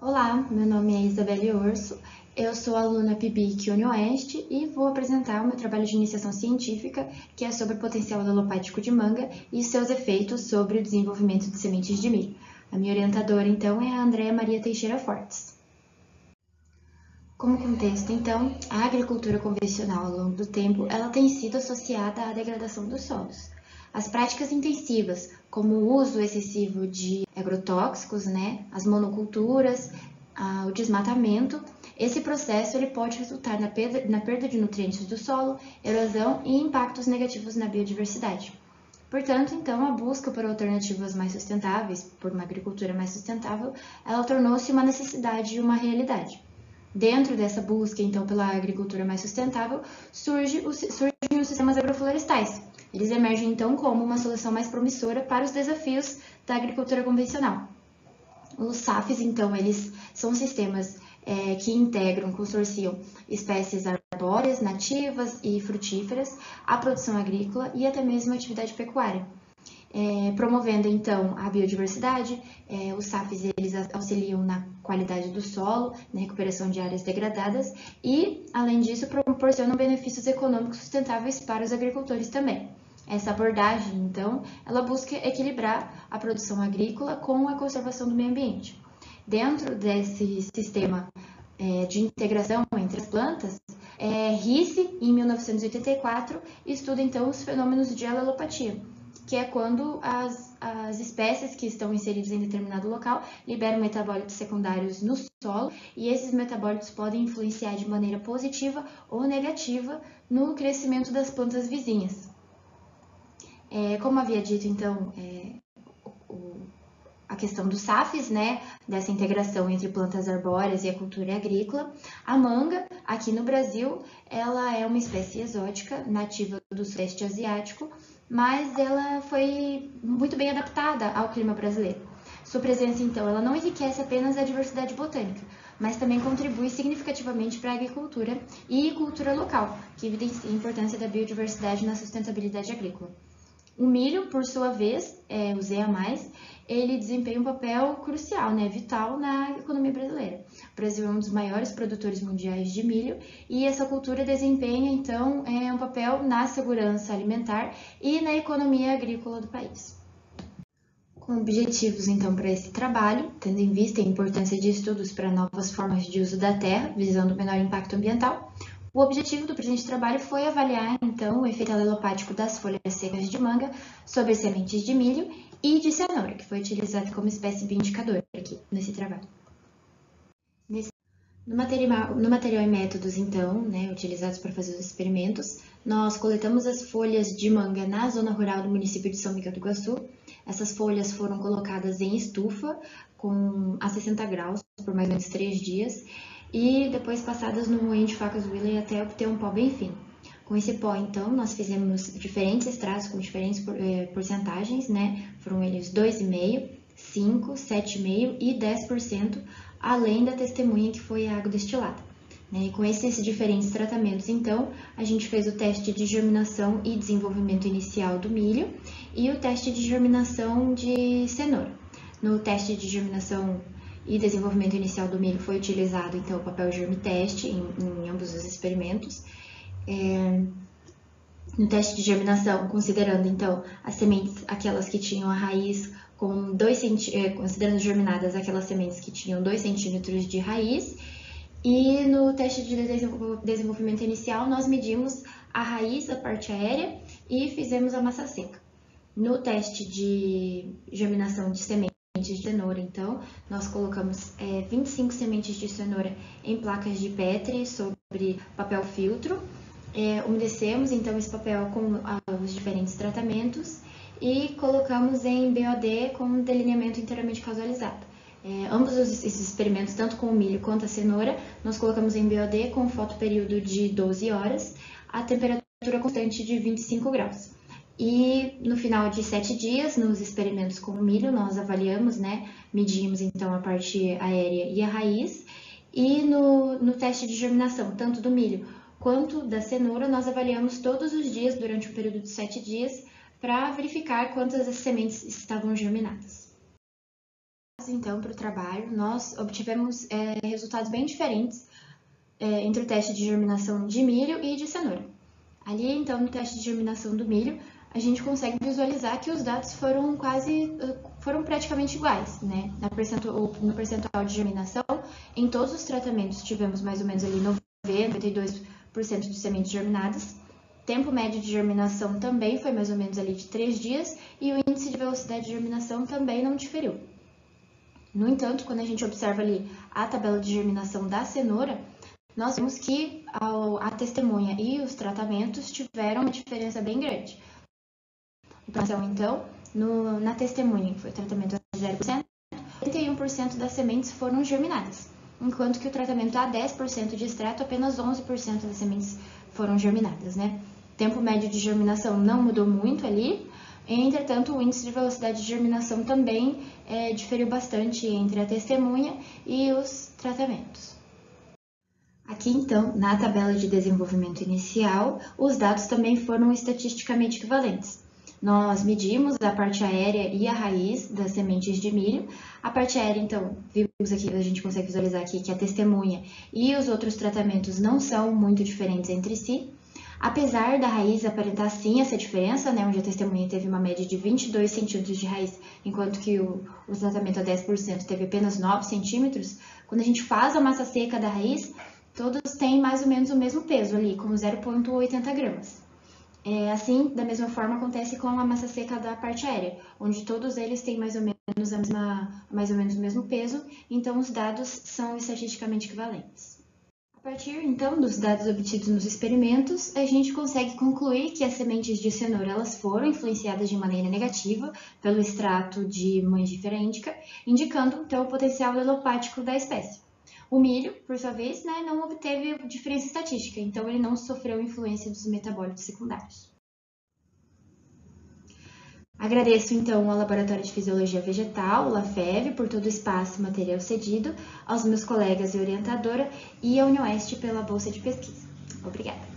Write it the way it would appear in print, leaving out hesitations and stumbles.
Olá, meu nome é Isabelle Orso, eu sou aluna PIBIC UniOeste e vou apresentar o meu trabalho de iniciação científica, que é sobre o potencial alopático de manga e seus efeitos sobre o desenvolvimento de sementes de milho. A minha orientadora, então, é a Andréa Maria Teixeira Fortes. Como contexto, então, a agricultura convencional, ao longo do tempo, ela tem sido associada à degradação dos solos. As práticas intensivas, como o uso excessivo de agrotóxicos, as monoculturas, o desmatamento, esse processo ele pode resultar na perda de nutrientes do solo, erosão e impactos negativos na biodiversidade. Portanto, então, a busca por alternativas mais sustentáveis, por uma agricultura mais sustentável, ela tornou-se uma necessidade e uma realidade. Dentro dessa busca, então, pela agricultura mais sustentável, surgem os sistemas agroflorestais. Eles emergem, então, como uma solução mais promissora para os desafios da agricultura convencional. Os SAFs, então, eles são sistemas que integram, consorciam espécies arbóreas, nativas e frutíferas, à produção agrícola e até mesmo a atividade pecuária. Promovendo então a biodiversidade, os SAFs eles auxiliam na qualidade do solo, na recuperação de áreas degradadas e, além disso, proporcionam benefícios econômicos sustentáveis para os agricultores também. Essa abordagem, então, ela busca equilibrar a produção agrícola com a conservação do meio ambiente. Dentro desse sistema de integração entre as plantas, Risse, em 1984, estuda então os fenômenos de alelopatia, que é quando as espécies que estão inseridas em determinado local liberam metabólitos secundários no solo e esses metabólitos podem influenciar de maneira positiva ou negativa no crescimento das plantas vizinhas. Como havia dito, então, a questão dos SAFs, dessa integração entre plantas arbóreas e a cultura agrícola. A manga, aqui no Brasil, ela é uma espécie exótica, nativa do Sudeste Asiático, mas ela foi muito bem adaptada ao clima brasileiro. Sua presença, então, ela não enriquece apenas a diversidade botânica, mas também contribui significativamente para a agricultura e cultura local, que evidencia a importância da biodiversidade na sustentabilidade agrícola. O milho, por sua vez, o ZEA+, ele desempenha um papel crucial, vital na economia brasileira. O Brasil é um dos maiores produtores mundiais de milho e essa cultura desempenha, então, um papel na segurança alimentar e na economia agrícola do país. Com objetivos, então, para esse trabalho, tendo em vista a importância de estudos para novas formas de uso da terra, visando o menor impacto ambiental, o objetivo do presente trabalho foi avaliar, então, o efeito alelopático das folhas secas de manga sobre sementes de milho e de cenoura, que foi utilizado como espécie bioindicador aqui nesse trabalho. No material e métodos, então, utilizados para fazer os experimentos, nós coletamos as folhas de manga na zona rural do município de São Miguel do Iguaçu. Essas folhas foram colocadas em estufa a 60 graus por mais ou menos 3 dias e depois passadas no moinho de facas Wiley até obter um pó bem fino. Com esse pó, então, nós fizemos diferentes extratos com diferentes porcentagens, Foram eles 2,5%, 5%, 7,5% e 10%, além da testemunha que foi a água destilada. E com esses diferentes tratamentos, então, a gente fez o teste de germinação e desenvolvimento inicial do milho e o teste de germinação de cenoura. No teste de germinação e desenvolvimento inicial do milho foi utilizado, então, o papel germiteste em ambos os experimentos. No teste de germinação, considerando, então, as sementes, aquelas que tinham a raiz com considerando germinadas aquelas sementes que tinham 2 centímetros de raiz, e no teste de desenvolvimento inicial, nós medimos a raiz, a parte aérea, e fizemos a massa seca. No teste de germinação de sementes de cenoura, então, nós colocamos 25 sementes de cenoura em placas de Petri sobre papel filtro, umedecemos, então, esse papel com os diferentes tratamentos e colocamos em BOD com delineamento inteiramente causalizado. Ambos esses experimentos, tanto com o milho quanto a cenoura, nós colocamos em BOD com fotoperíodo de 12 horas, a temperatura constante de 25 graus. E no final de 7 dias, nos experimentos com o milho, nós avaliamos, medimos então a parte aérea e a raiz, e no teste de germinação, tanto do milho quanto da cenoura, nós avaliamos todos os dias durante um período de 7 dias para verificar quantas sementes estavam germinadas. Então, para o trabalho, nós obtivemos resultados bem diferentes entre o teste de germinação de milho e de cenoura. Ali, então, no teste de germinação do milho, a gente consegue visualizar que os dados foram praticamente iguais, né? No percentual de germinação, em todos os tratamentos tivemos mais ou menos ali 92% de sementes germinadas. Tempo médio de germinação também foi mais ou menos ali de 3 dias e o índice de velocidade de germinação também não diferiu. No entanto, quando a gente observa ali a tabela de germinação da cenoura, nós vemos que a testemunha e os tratamentos tiveram uma diferença bem grande. Então, na testemunha, que foi o tratamento a 0%, 81% das sementes foram germinadas, enquanto que o tratamento a 10% de extrato, apenas 11% das sementes foram germinadas, né? Tempo médio de germinação não mudou muito ali, entretanto, o índice de velocidade de germinação também diferiu bastante entre a testemunha e os tratamentos. Aqui, então, na tabela de desenvolvimento inicial, os dados também foram estatisticamente equivalentes. Nós medimos a parte aérea e a raiz das sementes de milho. A parte aérea, então, vimos aqui, a gente consegue visualizar aqui que a testemunha e os outros tratamentos não são muito diferentes entre si. Apesar da raiz aparentar sim essa diferença, né, onde a testemunha teve uma média de 22 centímetros de raiz, enquanto que o tratamento a 10% teve apenas 9 centímetros, quando a gente faz a massa seca da raiz, todos têm mais ou menos o mesmo peso ali, como 0,80 gramas. Assim, da mesma forma, acontece com a massa seca da parte aérea, onde todos eles têm mais ou menos o mesmo peso, então os dados são estatisticamente equivalentes. A partir, então, dos dados obtidos nos experimentos, a gente consegue concluir que as sementes de cenoura elas foram influenciadas de maneira negativa pelo extrato de Mangifera indica, indicando, então, o potencial alopático da espécie. O milho, por sua vez, né, não obteve diferença estatística, então ele não sofreu influência dos metabólitos secundários. Agradeço, então, ao Laboratório de Fisiologia Vegetal, o LAFEV, por todo o espaço e material cedido, aos meus colegas e orientadora e à UniOeste pela bolsa de pesquisa. Obrigada.